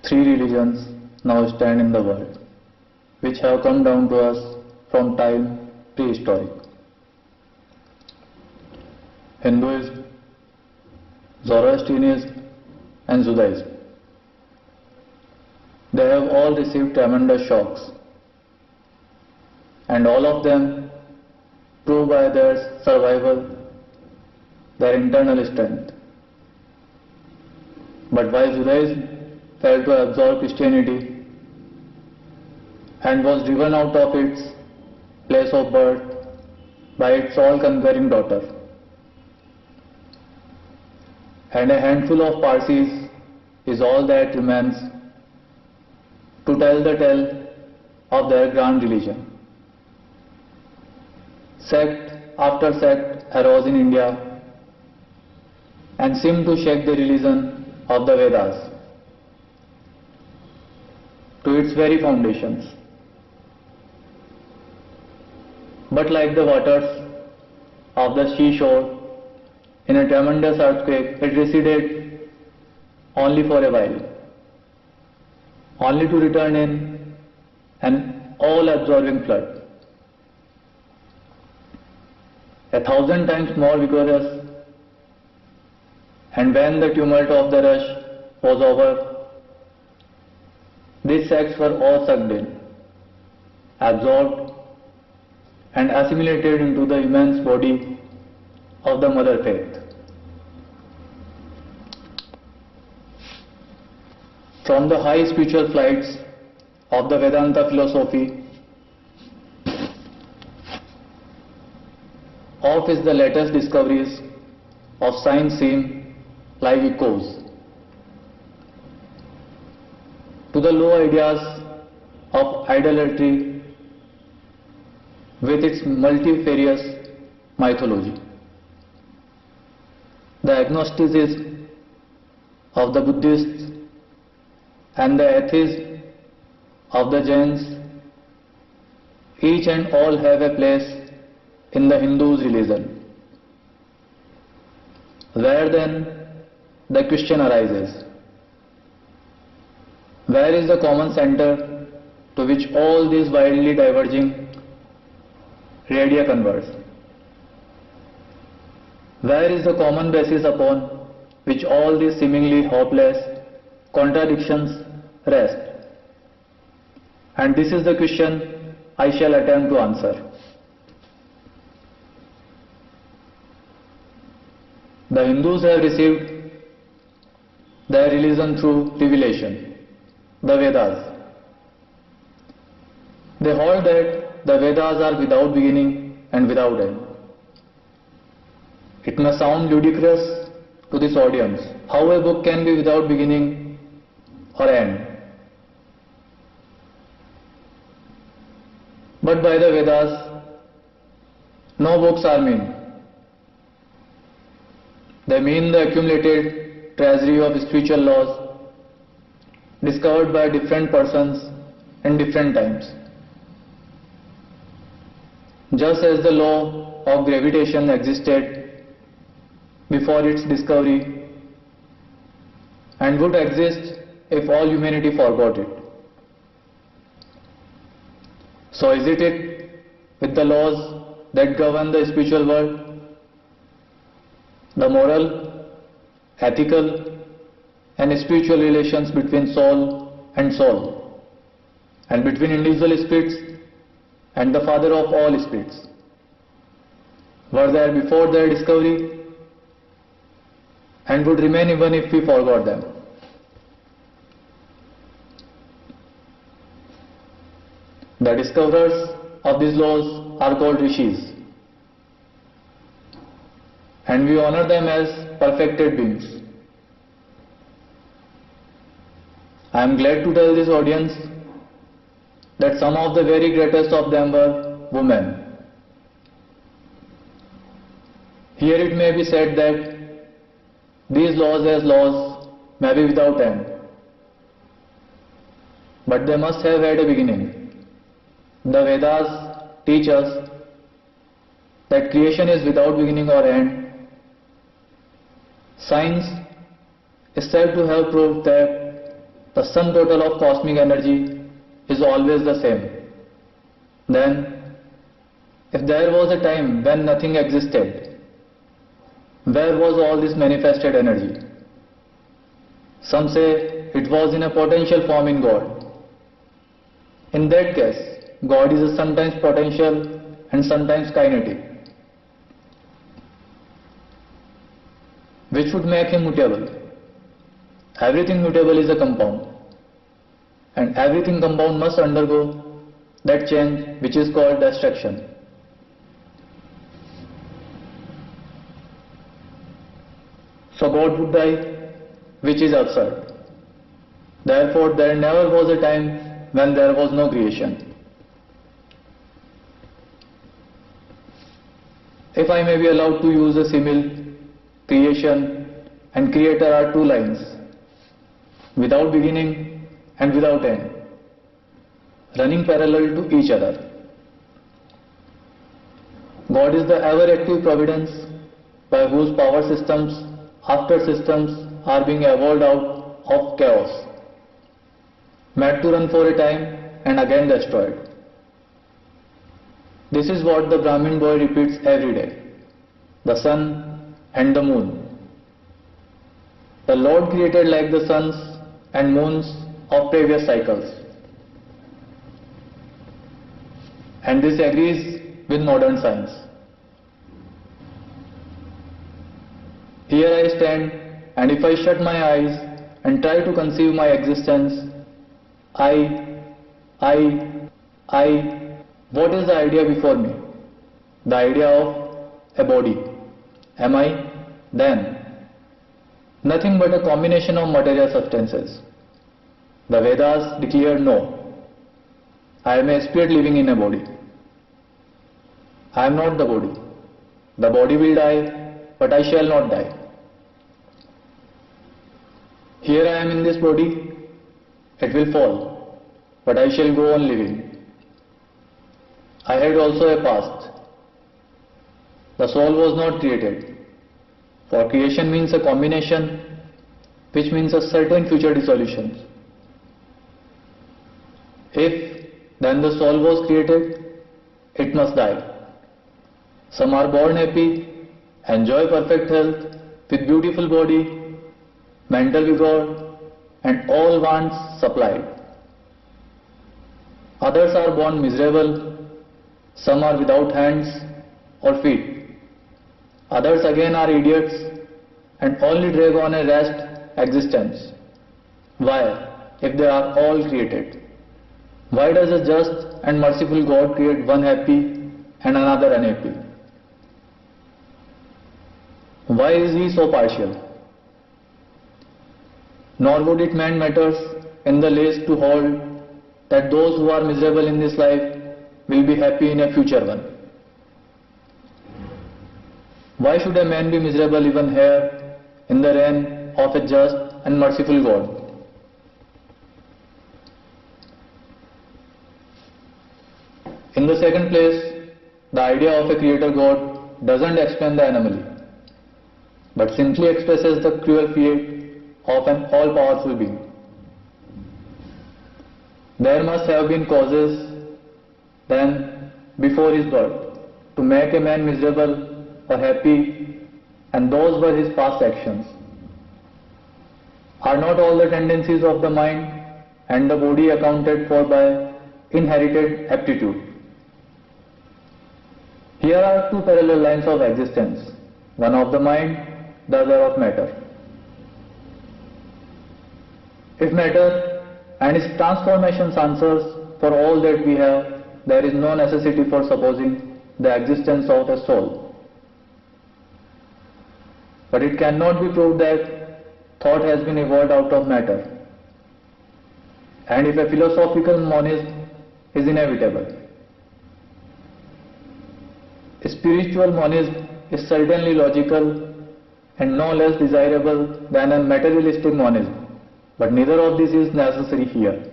Three religions now stand in the world, which have come down to us from time prehistoric. Hinduism, Zoroastrianism and Judaism. They have all received tremendous shocks, and all of them prove by their survival their internal strength. But while Judaism failed to absorb Christianity and was driven out of its place of birth by its all-conquering daughter, and a handful of Parsis is all that remains to tell the tale of their grand religion. Sect after sect arose in India and seemed to shake the religion of the Vedas to its very foundations. But like the waters of the seashore, in a tremendous earthquake, it receded only for a while, only to return in an all-absorbing flood, 1,000 times more vigorous. And when the tumult of the rush was over, these sects were all sucked in, absorbed and assimilated into the immense body of the Mother Faith. From the high spiritual flights of the Vedanta philosophy, off is the latest discoveries of science seem like echoes to the low ideas of idolatry with its multifarious mythology. The agnosticism of the Buddhists and the atheism of the Jains, each and all have a place in the Hindu's religion. Where then the question arises, where is the common center to which all these widely diverging radia converge? Where is the common basis upon which all these seemingly hopeless contradictions rest? And this is the question I shall attempt to answer. The Hindus have received their religion through revelation, the Vedas. They hold that the Vedas are without beginning and without end. It may sound ludicrous to this audience how a book can be without beginning or end. But by the Vedas, no books are meant. They mean the accumulated treasury of spiritual laws discovered by different persons in different times. Just as the law of gravitation existed before its discovery and would exist if all humanity forgot it, so is it with the laws that govern the spiritual world, the moral, ethical and spiritual relations between soul and soul, and between individual spirits and the Father of all spirits, were there before their discovery and would remain even if we forgot them. The discoverers of these laws are called rishis, and we honor them as perfected beings. I am glad to tell this audience that some of the very greatest of them were women. Here it may be said that these laws as laws may be without end, but they must have had a beginning. The Vedas teach us that creation is without beginning or end. Science is said to have proved that the sum total of cosmic energy is always the same, then if there was a time when nothing existed, where was all this manifested energy? Some say it was in a potential form in God. In that case, God is sometimes potential and sometimes kinetic, which would make him mutable. Everything mutable is a compound, and everything compound must undergo that change which is called destruction. So God would die, which is absurd. Therefore, there never was a time when there was no creation. If I may be allowed to use a simile, creation and creator are two lines, without beginning and without end, running parallel to each other. God is the ever-active providence by whose power systems after systems are being evolved out of chaos, made to run for a time and again destroyed. This is what the Brahmin boy repeats every day, the sun and the moon. The Lord created like the suns and moons of previous cycles. And this agrees with modern science. Here I stand, and if I shut my eyes and try to conceive my existence, what is the idea before me? The idea of a body. Am I? Then, nothing but a combination of material substances. The Vedas declare no. I am a spirit living in a body. I am not the body. The body will die, but I shall not die. Here I am in this body, it will fall, but I shall go on living. I had also a past. The soul was not created. For creation means a combination, which means a certain future dissolution. If then the soul was created, it must die. Some are born happy, enjoy perfect health, with beautiful body, mental vigor, and all wants supplied. Others are born miserable, some are without hands or feet. Others again are idiots and only drag on a rest existence. Why, if they are all created? Why does a just and merciful God create one happy and another unhappy? Why is he so partial? Nor would it matters in the least to hold that those who are miserable in this life will be happy in a future one. Why should a man be miserable even here in the reign of a just and merciful God? In the second place, the idea of a creator God doesn't explain the anomaly, but simply expresses the cruel fate of an all-powerful being. There must have been causes then before his birth to make a man miserable or happy, and those were his past actions. Are not all the tendencies of the mind and the body accounted for by inherited aptitude? Here are two parallel lines of existence, one of the mind, the other of matter. If matter and its transformations answers for all that we have, there is no necessity for supposing the existence of a soul. But it cannot be proved that thought has been evolved out of matter. And if a philosophical monism is inevitable, spiritual monism is certainly logical and no less desirable than a materialistic monism. But neither of these is necessary here.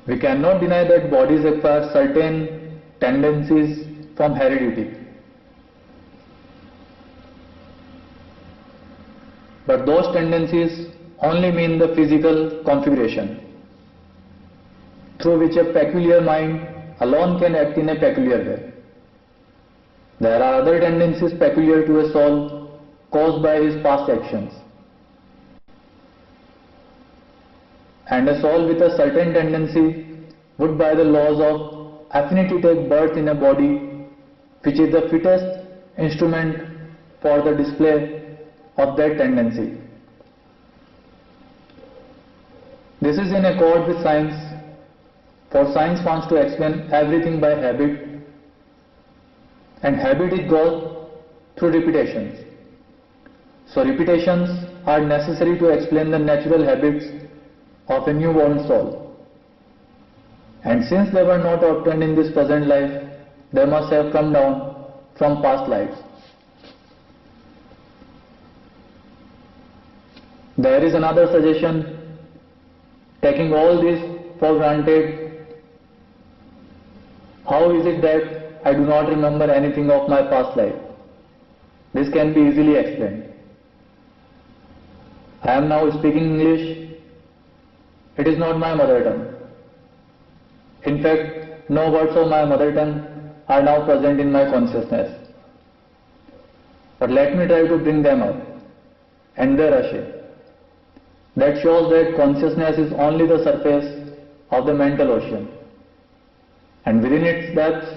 We cannot deny that bodies acquire certain tendencies from heredity. but those tendencies only mean the physical configuration through which a peculiar mind alone can act in a peculiar way. There are other tendencies peculiar to a soul caused by his past actions. And a soul with a certain tendency would by the laws of affinity take birth in a body which is the fittest instrument for the display of that tendency. This is in accord with science, for science wants to explain everything by habit, and habit is got through repetitions. So repetitions are necessary to explain the natural habits of a newborn soul. And since they were not obtained in this present life, they must have come down from past lives. There is another suggestion, taking all this for granted, how is it that I do not remember anything of my past life? This can be easily explained. I am now speaking English. It is not my mother tongue. In fact, no words of my mother tongue are now present in my consciousness. But let me try to bring them up. And there Ashe. That shows that consciousness is only the surface of the mental ocean. And within its depths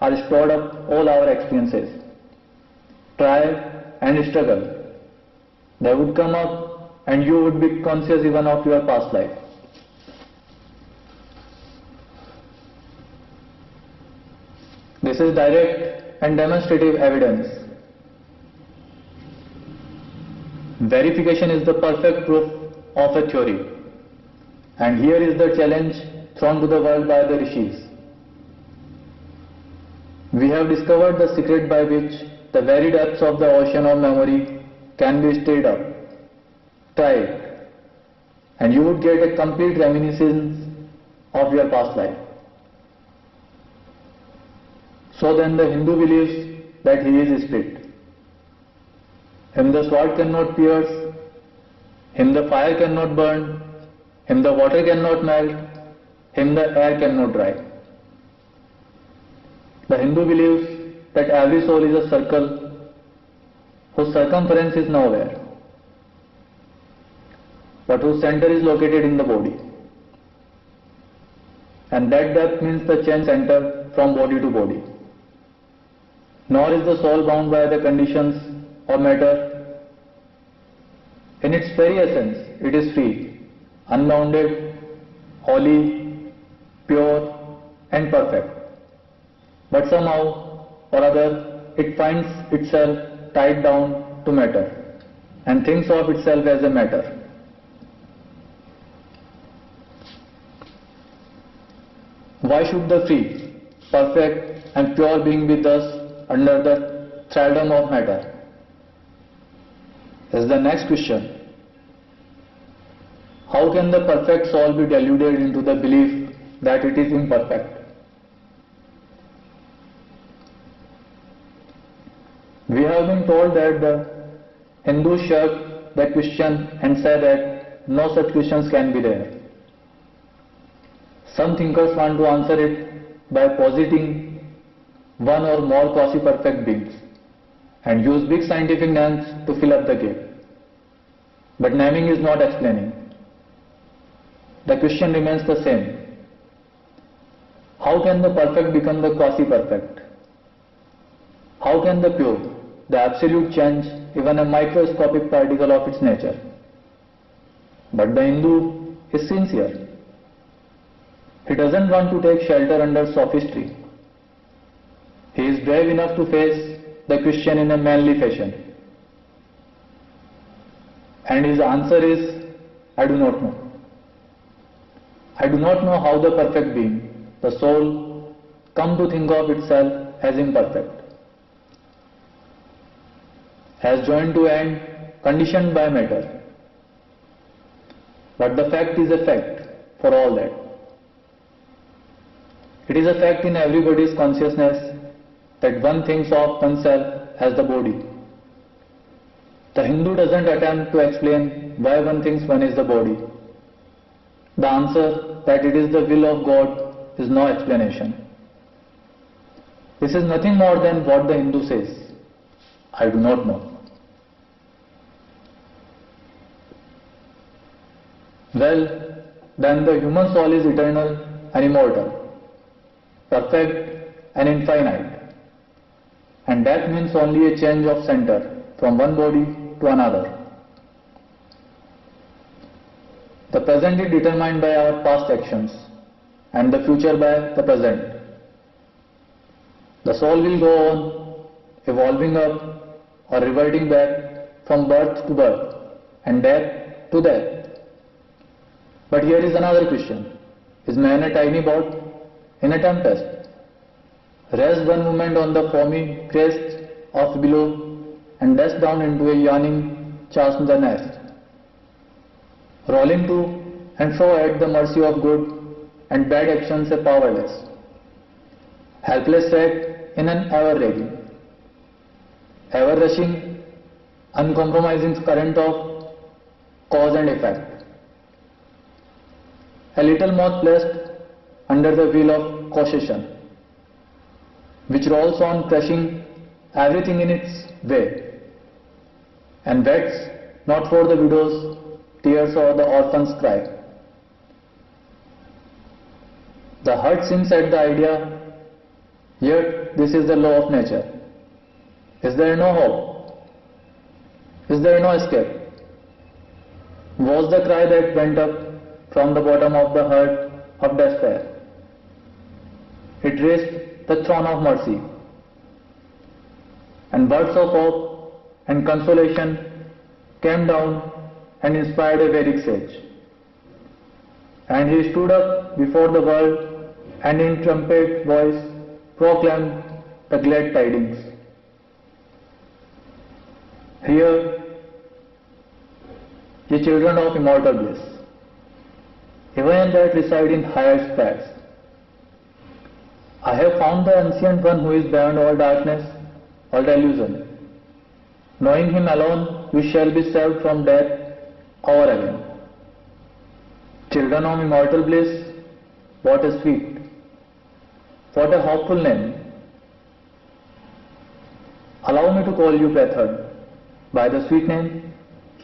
are stored up all our experiences. Try and struggle. They would come up and you would be conscious even of your past life. This is direct and demonstrative evidence. Verification is the perfect proof of a theory. And here is the challenge thrown to the world by the rishis. We have discovered the secret by which the very depths of the ocean of memory can be stirred up. Try it, and you would get a complete reminiscence of your past life. So then the Hindu believes that he is spirit. Him the sword cannot pierce, him the fire cannot burn, him the water cannot melt, him the air cannot dry. The Hindu believes that every soul is a circle whose circumference is nowhere, but whose center is located in the body. And that depth means the change center from body to body. Nor is the soul bound by the conditions of matter. In its very essence, it is free, unbounded, holy, pure and perfect. But somehow or other, it finds itself tied down to matter and thinks of itself as a matter. Why should the free, perfect and pure being be thus under the thraldom of matter? Is the next question. How can the perfect soul be deluded into the belief that it is imperfect? We have been told that the Hindus shirk the question and say that no such questions can be there. Some thinkers want to answer it by positing one or more quasi-perfect beings and use big scientific names to fill up the gap. But naming is not explaining. The question remains the same. How can the perfect become the quasi-perfect? How can the pure, the absolute change even a microscopic particle of its nature? But the Hindu is sincere. He doesn't want to take shelter under sophistry. He is brave enough to face the question in a manly fashion. And his answer is, I do not know. I do not know how the perfect being, the soul, come to think of itself as imperfect, as joined to end, conditioned by matter. But the fact is a fact for all that. It is a fact in everybody's consciousness that one thinks of oneself as the body. The Hindu doesn't attempt to explain why one thinks one is the body. The answer that it is the will of God is no explanation. This is nothing more than what the Hindu says. I do not know. Well, then the human soul is eternal and immortal, perfect and infinite. And death means only a change of center from one body to another. The present is determined by our past actions and the future by the present. The soul will go on evolving up or reverting back from birth to birth and death to death. But here is another question. Is man a tiny boat in a tempest? Rest one moment on the foamy crest of billow and dash down into a yawning chasm the next. Rolling to and fro at the mercy of good and bad actions a powerless. Helpless set in an ever-raging, ever-rushing, uncompromising current of cause and effect. A little moth placed under the wheel of causation, which rolls on crushing everything in its way, and waits not for the widow's tears or the orphan's cry. The heart sinks at the idea, yet this is the law of nature. Is there no hope? Is there no escape? Was the cry that went up from the bottom of the heart of despair. It raised the throne of mercy, and words of hope and consolation came down and inspired a Vedic sage. And he stood up before the world and in trumpet voice proclaimed the glad tidings. Hear, ye children of immortal bliss, even that reside in higher spheres. I have found the ancient one who is beyond all darkness, all delusion. Knowing him alone, we shall be saved from death over again. Children of immortal bliss, what a sweet, what a hopeful name. Allow me to call you Brethren by the sweet name,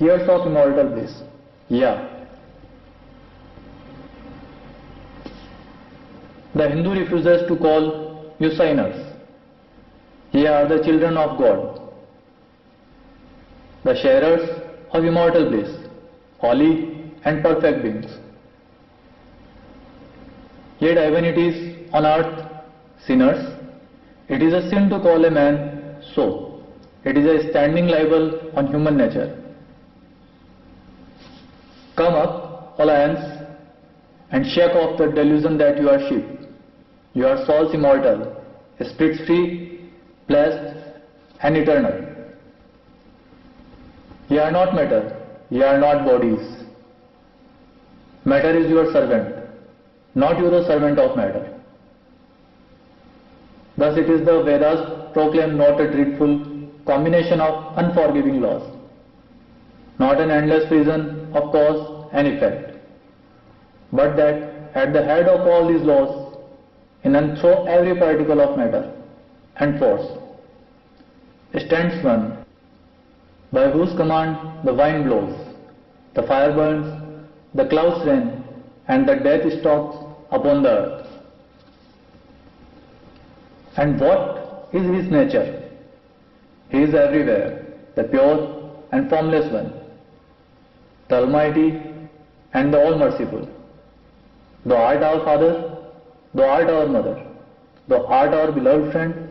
heirs of immortal bliss. Yeah. The Hindu refuses to call you sinners. Ye are the children of God, the sharers of immortal bliss, holy and perfect beings. Yet even it is on earth sinners, it is a sin to call a man so. It is a standing libel on human nature. Come up, all ants, and shake off the delusion that you are sheep. You are souls immortal, spirits free, blessed, and eternal. Ye are not matter, ye are not bodies. Matter is your servant, not you the servant of matter. Thus it is the Vedas proclaim not a dreadful combination of unforgiving laws, not an endless prison of cause and effect, but that at the head of all these laws, in and through every particle of matter and force, stands one, by whose command the wind blows, the fire burns, the clouds rain, and the death stalks upon the earth. And what is his nature? He is everywhere, the pure and formless one, the Almighty and the All-Merciful. Thou art our Father, Thou art our Mother, Thou art our beloved friend,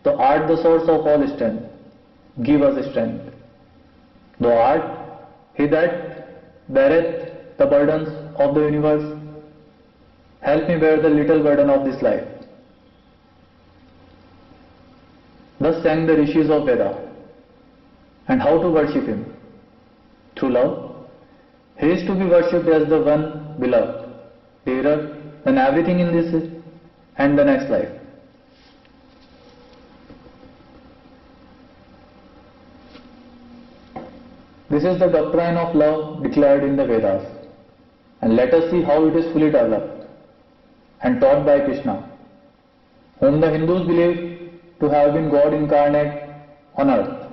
Thou art the source of all strength. Give us strength. Thou art He that beareth the burdens of the universe. Help me bear the little burden of this life. Thus sang the Rishis of Veda. And how to worship Him? Through love. He is to be worshipped as the one beloved, dearer than everything in this and the next life. This is the doctrine of love declared in the Vedas, and let us see how it is fully developed and taught by Krishna, whom the Hindus believe to have been God incarnate on earth.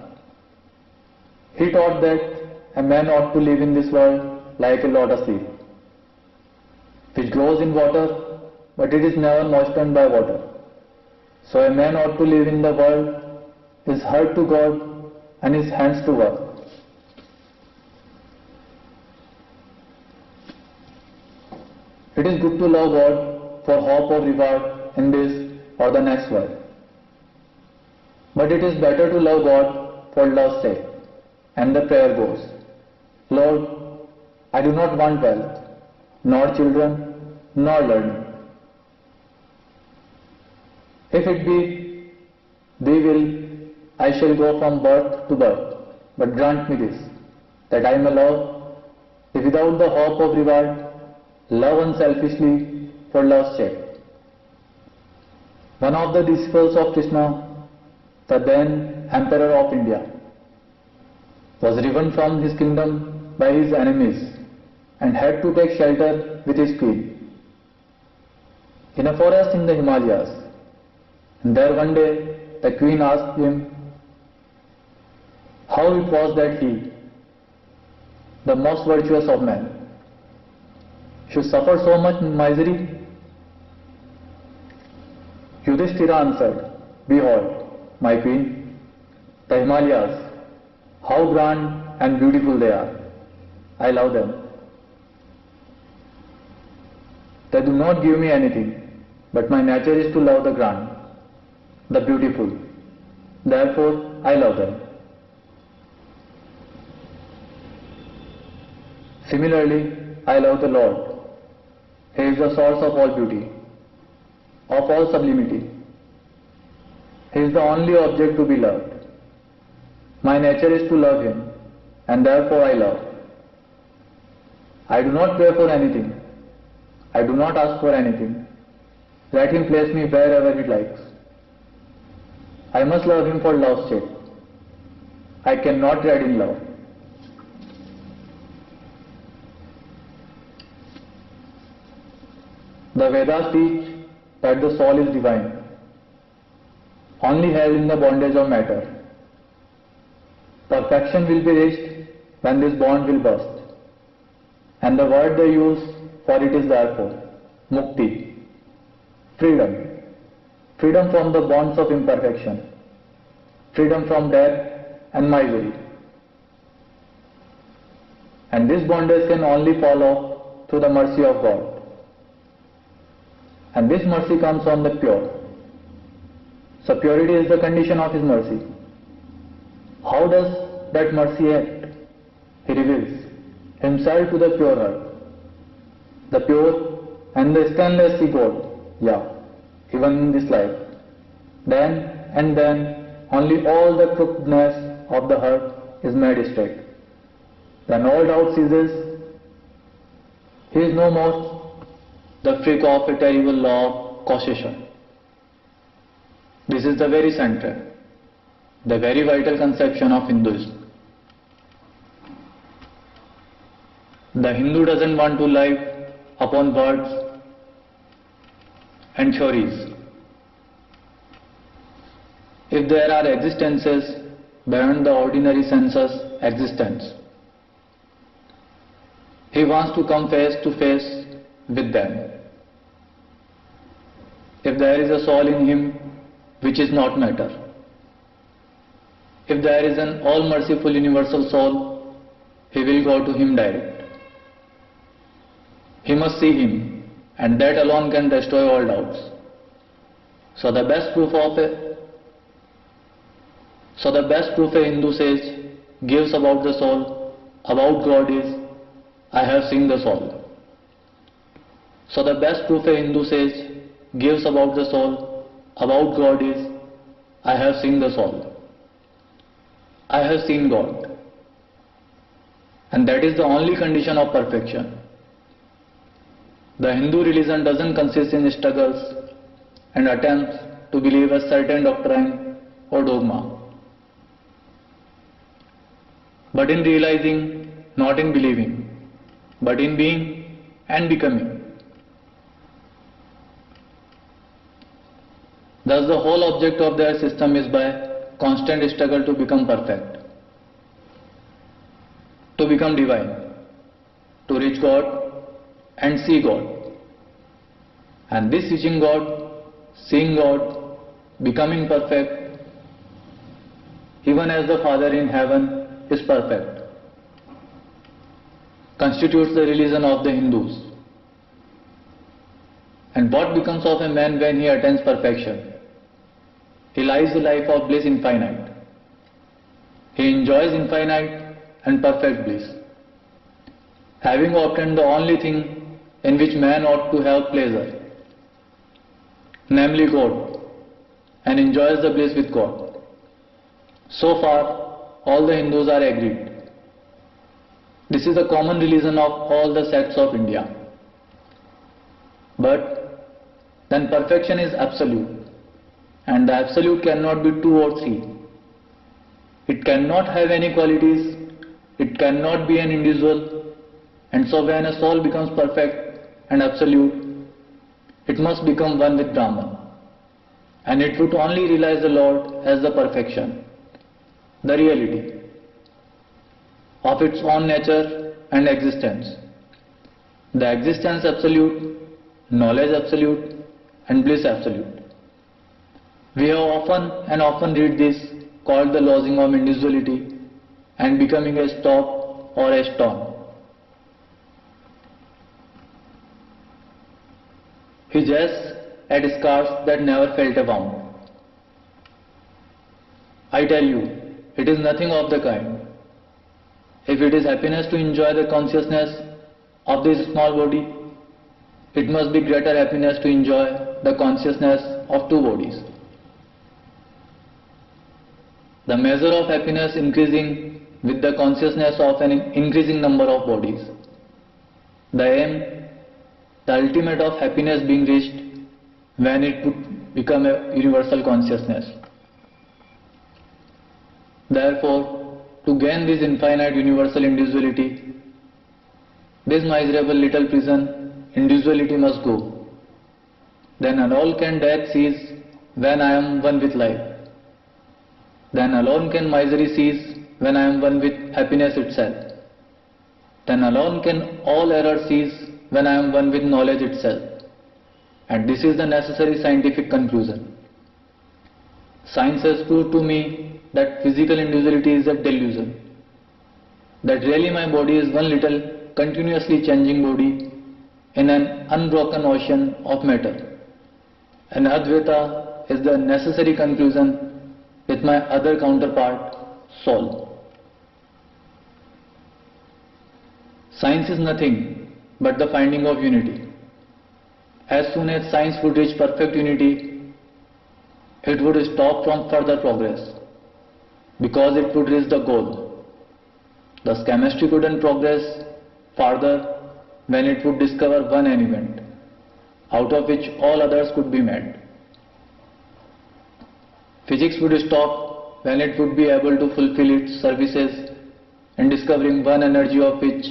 He taught that a man ought to live in this world like a lotus seed, which grows in water, but it is never moistened by water. So a man ought to live in the world, his heart to God and his hands to work. It is good to love God for hope or reward in this or the next world. But it is better to love God for love's sake. And the prayer goes, Lord, I do not want wealth, nor children, nor learning. If it be Thee will, I shall go from birth to birth, but grant me this, that I may love Thee without the hope of reward, love unselfishly for love's sake. One of the disciples of Krishna, the then Emperor of India, was driven from his kingdom by his enemies and had to take shelter with his queen in a forest in the Himalayas. And there one day the queen asked him how it was that he, the most virtuous of men, should suffer so much misery. Yudhishthira answered, Behold, my queen, the Himalayas, how grand and beautiful they are. I love them. They do not give me anything, but my nature is to love the grand, the beautiful. Therefore, I love them. Similarly, I love the Lord. He is the source of all beauty, of all sublimity. He is the only object to be loved. My nature is to love Him, and therefore I love. I do not pray for anything. I do not ask for anything. Let Him place me wherever He likes. I must love Him for love's sake. I cannot dread in love. The Vedas teach that the soul is divine, only held in the bondage of matter. Perfection will be reached when this bond will burst. And the word they use for it is therefore mukti, freedom. Freedom from the bonds of imperfection, freedom from death and misery. And this bondage can only fall off through the mercy of God. And this mercy comes on the pure. So purity is the condition of His mercy. How does that mercy act? He reveals Himself to the pure heart. The pure and the stainless see God, even in this life. Then and then only all the crookedness of the heart is made straight. When all doubt ceases, he is no more the freak of a terrible law of causation. This is the very center, the very vital conception of Hinduism. The Hindu doesn't want to live upon words and theories. If there are existences beyond the ordinary senses existence, he wants to come face to face with them. If there is a soul in him which is not matter, if there is an all-merciful universal soul, he will go to him direct. He must see him, and that alone can destroy all doubts. So the best proof a Hindu sage gives about the soul, about God is, I have seen the soul. So the best proof a Hindu sage gives about the soul, about God is, I have seen the soul. I have seen God. And that is the only condition of perfection. The Hindu religion doesn't consist in struggles and attempts to believe a certain doctrine or dogma. but in realizing, not in believing, but in being and becoming. Thus the whole object of their system is by constant struggle to become perfect, to become divine, to reach God and see God. And this reaching God, seeing God, becoming perfect, even as the Father in heaven is perfect, constitutes the religion of the Hindus. And what becomes of a man when he attains perfection? He lives a life of bliss infinite. He enjoys infinite and perfect bliss, having obtained the only thing in which man ought to have pleasure, namely God, and enjoys the bliss with God. So far, all the Hindus are agreed. This is the common religion of all the sects of India. But then perfection is absolute, and the absolute cannot be two or three. It cannot have any qualities, it cannot be an individual, and so when a soul becomes perfect and absolute, it must become one with Brahman, and it would only realize the Lord as the perfection, the reality of its own nature and existence, the existence absolute, knowledge absolute, and bliss absolute. We have often and often read this called the losing of individuality and becoming a stop or a stone. He jests at scars that never felt a wound. I tell you, it is nothing of the kind. If it is happiness to enjoy the consciousness of this small body, it must be greater happiness to enjoy the consciousness of two bodies. The measure of happiness increasing with the consciousness of an increasing number of bodies. The aim, the ultimate of happiness being reached when it would become a universal consciousness. Therefore, to gain this infinite universal individuality, this miserable little prison, individuality must go. Then alone can death cease when I am one with life. Then alone can misery cease when I am one with happiness itself. Then alone can all error cease when I am one with knowledge itself. And this is the necessary scientific conclusion. Science has proved to me that physical individuality is a delusion, that really my body is one little continuously changing body in an unbroken ocean of matter. And Advaita is the necessary conclusion with my other counterpart, soul. Science is nothing but the finding of unity. As soon as science would reach perfect unity, it would stop from further progress, because it would reach the goal. Thus chemistry couldn't progress farther when it would discover one element, out of which all others could be made. Physics would stop when it would be able to fulfill its services in discovering one energy of which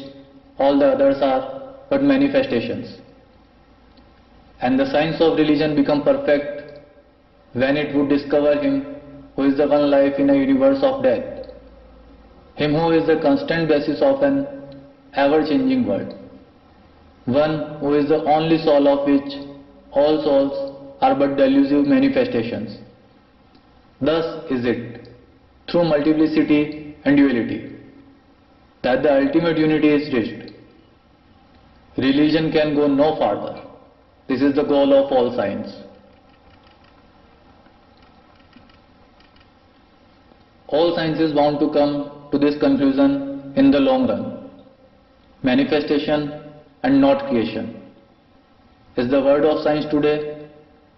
all the others are but manifestations. And the science of religion become perfect when it would discover Him who is the one life in a universe of death, Him who is the constant basis of an ever-changing world, one who is the only soul of which all souls are but delusive manifestations. Thus is it, through multiplicity and duality, that the ultimate unity is reached. Religion can go no farther. This is the goal of all science. All science is bound to come to this conclusion in the long run. Manifestation and not creation is the word of science today,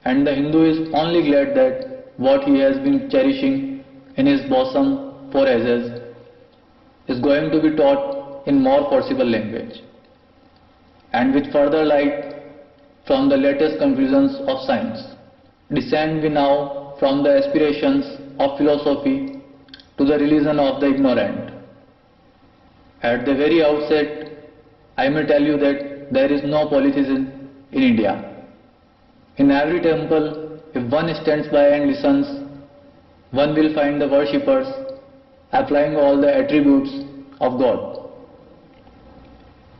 and the Hindu is only glad that what he has been cherishing in his bosom for ages is going to be taught in more forcible language, and with further light from the latest conclusions of science. Descend we now from the aspirations of philosophy to the religion of the ignorant, At the very outset, I may tell you that there is no polytheism in India. In every temple, if one stands by and listens, one will find the worshippers applying all the attributes of God,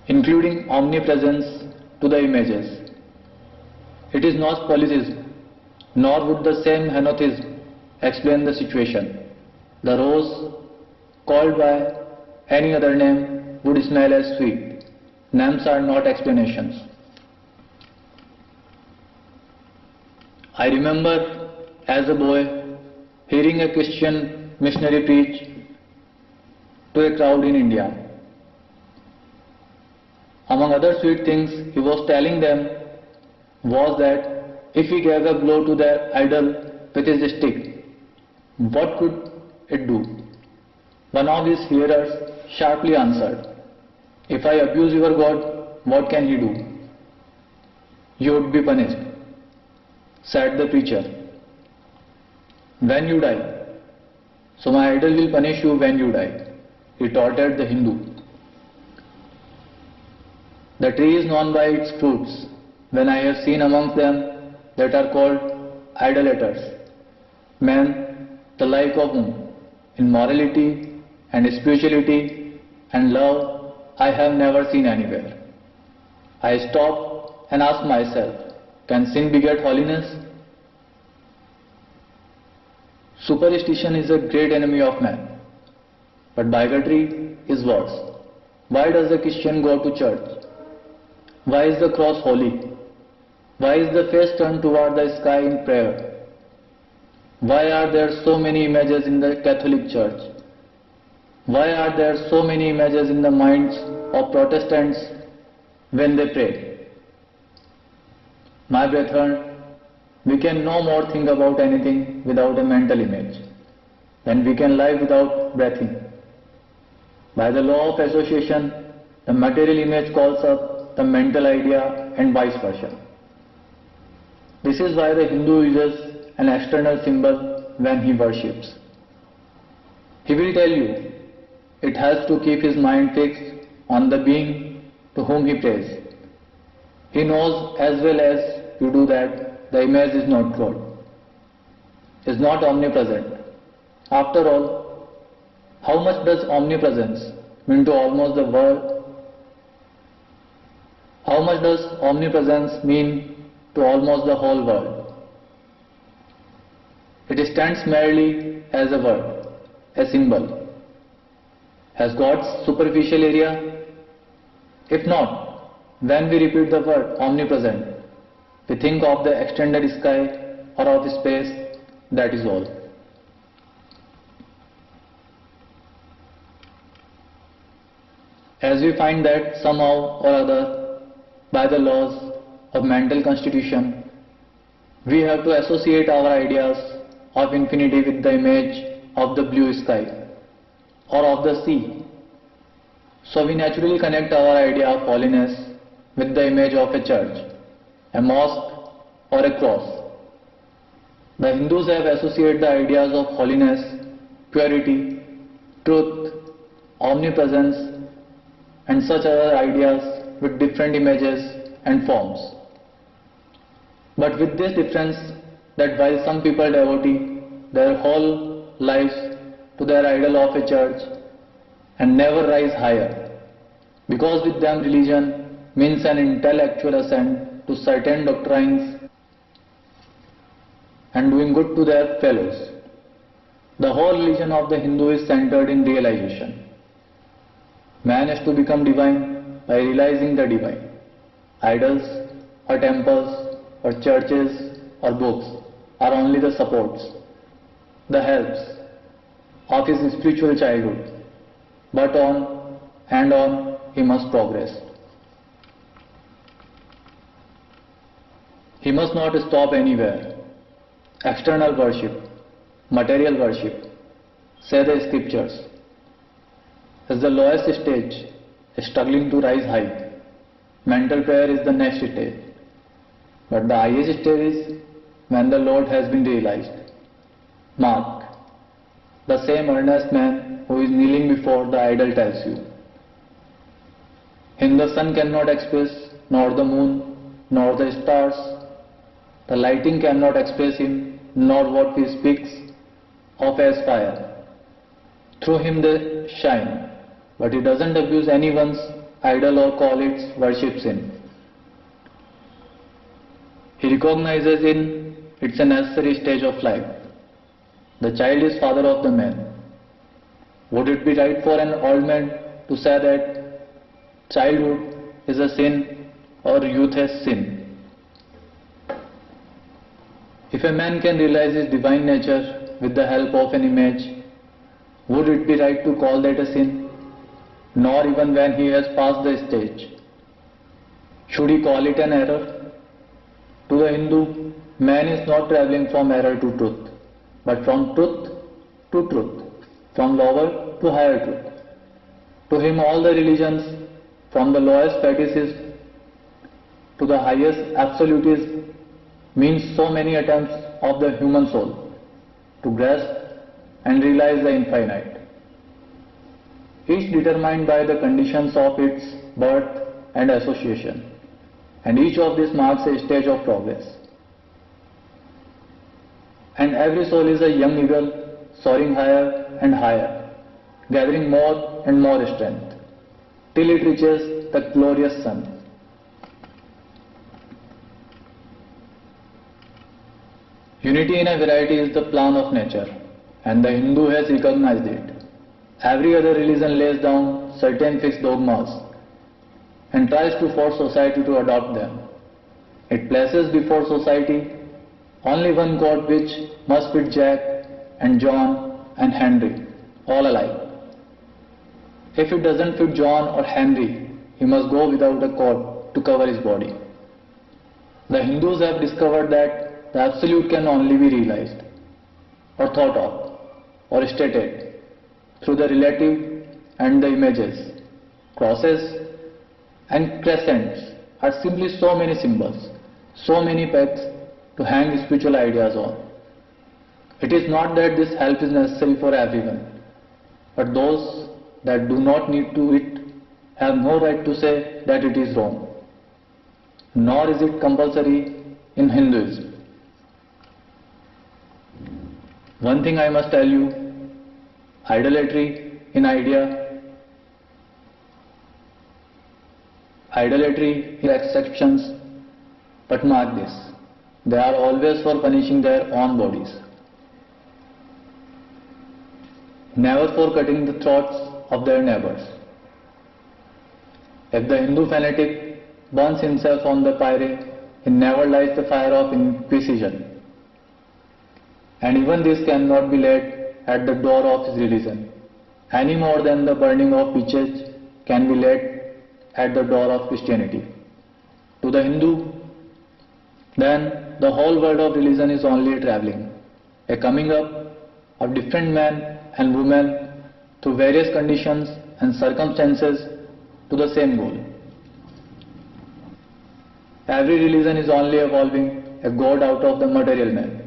including omnipresence to the images. It is not polytheism, nor would the same henotheism explain the situation. The rose, called by any other name, would smell as sweet. Names are not explanations. I remember as a boy hearing a Christian missionary preach to a crowd in India. Among other sweet things he was telling them was that if he gave a blow to their idol with his stick, what could it do? One of his hearers sharply answered, "If I abuse your God, what can he do?" "You would be punished," said the preacher, "when you die. So my idol will punish you when you die," retorted the Hindu. The tree is known by its fruits, when I have seen amongst them that are called idolaters, men the like of whom, in morality and spirituality and love, I have never seen anywhere. I stop and ask myself, can sin beget holiness? Superstition is a great enemy of man, but bigotry is worse. Why does a Christian go to church? Why is the cross holy? Why is the face turned toward the sky in prayer? Why are there so many images in the Catholic Church? Why are there so many images in the minds of Protestants when they pray? My brethren, we can no more think about anything without a mental image than we can live without breathing. By the law of association, the material image calls up the mental idea and vice versa. This is why the Hindu uses an external symbol when he worships. He will tell you it has to keep his mind fixed on the being to whom he prays. He knows as well as you do that the image is not God, is not omnipresent. After all, how much does omnipresence mean to almost the world? How much does omnipresence mean to almost the whole world? It stands merely as a word, a symbol. Has God superficial area? If not, when we repeat the word omnipresent, we think of the extended sky or of space, that is all. As we find that somehow or other, by the laws of mental constitution, we have to associate our ideas of infinity with the image of the blue sky or of the sea. So we naturally connect our idea of holiness with the image of a church, a mosque or a cross. The Hindus have associated the ideas of holiness, purity, truth, omnipresence and such other ideas with different images and forms. But with this difference that while some people devotee their whole lives to their idol of a church and never rise higher, because with them religion means an intellectual assent to certain doctrines and doing good to their fellows. The whole religion of the Hindu is centered in realization. Man is to become divine by realizing the divine. Idols or temples or churches or books are only the supports, the helps of his spiritual childhood. But on and on he must progress. He must not stop anywhere. External worship, material worship, say the scriptures, is the lowest stage, struggling to rise high. Mental prayer is the next stage. But the highest stage is when the Lord has been realized. Mark, the same earnest man who is kneeling before the idol tells you, Him the sun cannot express, nor the moon, nor the stars. The lighting cannot express him, nor what he speaks of as fire. Through him they shine, but he doesn't abuse anyone's idol or call it worship sin. He recognizes in it's a necessary stage of life. The child is father of the man. Would it be right for an old man to say that childhood is a sin or youth has sin? If a man can realize his divine nature with the help of an image, would it be right to call that a sin? Nor even when he has passed the stage. Should he call it an error? To the Hindu, man is not travelling from error to truth, but from truth to truth, from lower to higher truth. To him all the religions, from the lowest fetishism to the highest absolutism, means so many attempts of the human soul to grasp and realize the infinite, each determined by the conditions of its birth and association, and each of these marks a stage of progress. And every soul is a young eagle soaring higher and higher, gathering more and more strength, till it reaches the glorious sun. Unity in a variety is the plan of nature, and the Hindu has recognized it. Every other religion lays down certain fixed dogmas and tries to force society to adopt them. It places before society only one God which must fit Jack and John and Henry, all alike. If it doesn't fit John or Henry, he must go without a coat to cover his body. The Hindus have discovered that the absolute can only be realized, or thought of, or stated through the relative and the images. Crosses and crescents are simply so many symbols, so many pegs to hang spiritual ideas on. It is not that this help is necessary for everyone, but those that do not need to it have no right to say that it is wrong. Nor is it compulsory in Hinduism. One thing I must tell you, idolatry in exceptions, but mark this, they are always for punishing their own bodies, never for cutting the throats of their neighbors. If the Hindu fanatic burns himself on the pyre, he never lights the fire of inquisition. And even this cannot be laid at the door of his religion, any more than the burning of witches can be laid at the door of Christianity. To the Hindu, then the whole world of religion is only a travelling, a coming up of different men and women through various conditions and circumstances to the same goal. Every religion is only evolving a God out of the material man,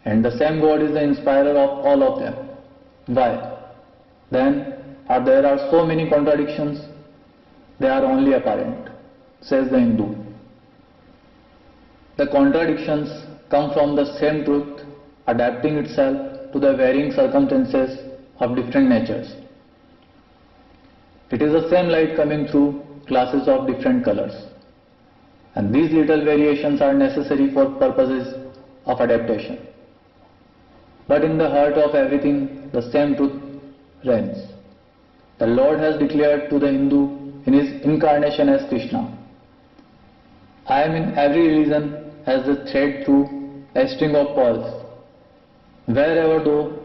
and the same God is the inspirer of all of them. Why? Then there are so many contradictions? They are only apparent, says the Hindu. The contradictions come from the same truth adapting itself to the varying circumstances of different natures. It is the same light coming through glasses of different colors, and these little variations are necessary for purposes of adaptation. But in the heart of everything, the same truth reigns. The Lord has declared to the Hindu in his incarnation as Krishna, I am in every religion as the thread through a string of pearls. Wherever thou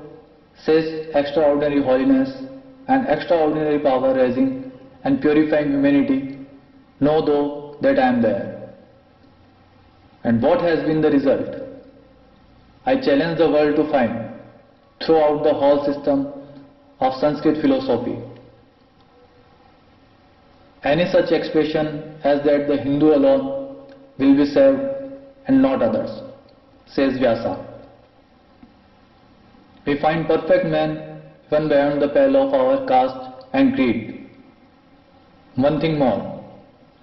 says extraordinary holiness and extraordinary power raising and purifying humanity, know thou that I am there. And what has been the result? I challenge the world to find throughout the whole system of Sanskrit philosophy any such expression as that the Hindu alone will be saved and not others, says Vyasa. We find perfect men even beyond the pale of our caste and creed. One thing more,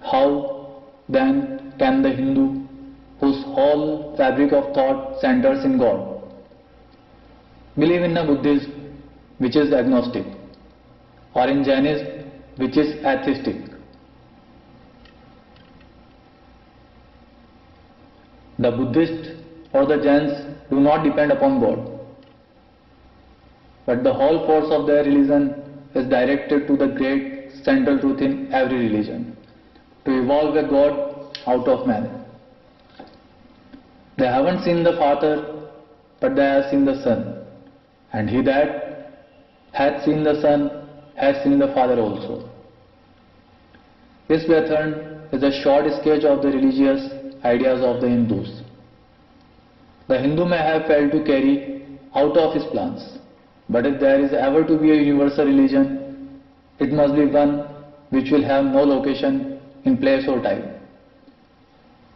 how then can the Hindu, whose whole fabric of thought centers in God, believe in a Buddhism which is agnostic, or in Jainism which is atheistic? The Buddhists or the Jains do not depend upon God, but the whole force of their religion is directed to the great central truth in every religion, to evolve a God out of man. They haven't seen the Father, but they have seen the Son, and he that hath seen the Son has seen the Father also. This method is a short sketch of the religious ideas of the Hindus. The Hindu may have failed to carry out of his plans, but if there is ever to be a universal religion, it must be one which will have no location in place or time,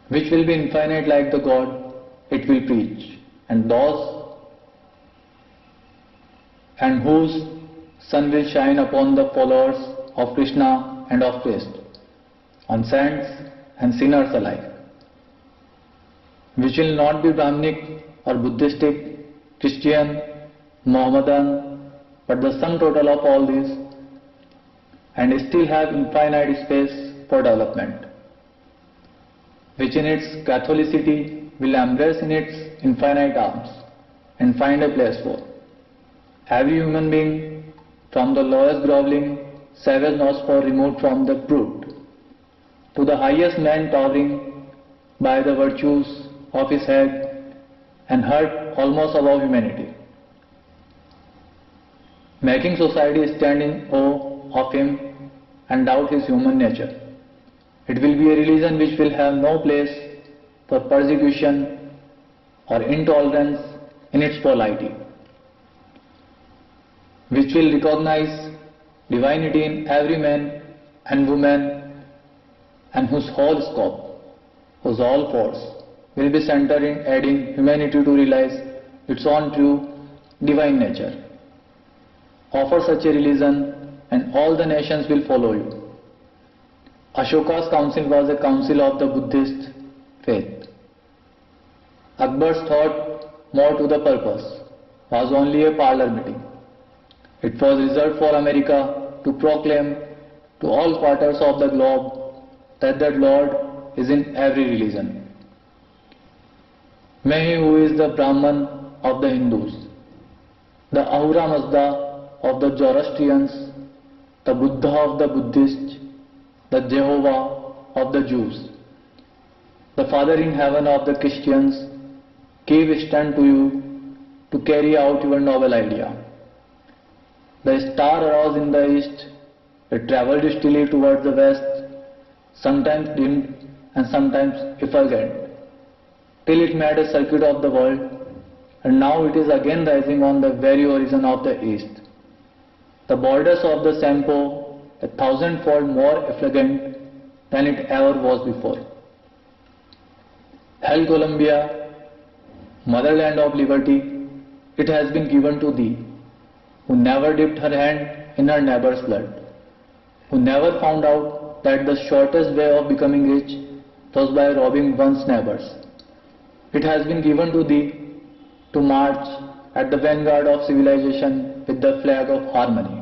which will be infinite like the God it will preach, and whose sun will shine upon the followers of Krishna and of Christ, on saints and sinners alike, which will not be Brahminic or Buddhistic, Christian, Mohammedan, but the sum total of all these, and still have infinite space for development, which in its Catholicity will embrace in its infinite arms and find a place for every human being, from the lowest groveling savage nosper removed from the brute, to the highest man towering by the virtues of his head and heart almost above humanity, making society stand in awe of him and doubt his human nature. It will be a religion which will have no place for persecution or intolerance in its polity, which will recognize divinity in every man and woman, and whose whole scope, whose whole force will be centered in aiding humanity to realize its own true divine nature. Offer such a religion and all the nations will follow you. Ashoka's council was a council of the Buddhist faith. Akbar's thought, more to the purpose, was only a parlor meeting. It was reserved for America to proclaim to all quarters of the globe that the Lord is in every religion. May he who is the Brahman of the Hindus, the Ahura Mazda of the Zoroastrians, the Buddha of the Buddhists, the Jehovah of the Jews, the Father in heaven of the Christians, give strength to you to carry out your noble idea. The star arose in the east, it travelled steadily towards the west, sometimes dimmed and sometimes effulgent, till it made a circuit of the world, and now it is again rising on the very horizon of the east. The borders of the Sampo 1,000-fold more effulgent than it ever was before. Hail Columbia, motherland of liberty, it has been given to thee, who never dipped her hand in her neighbor's blood, who never found out that the shortest way of becoming rich was by robbing one's neighbors. It has been given to thee to march at the vanguard of civilization with the flag of harmony.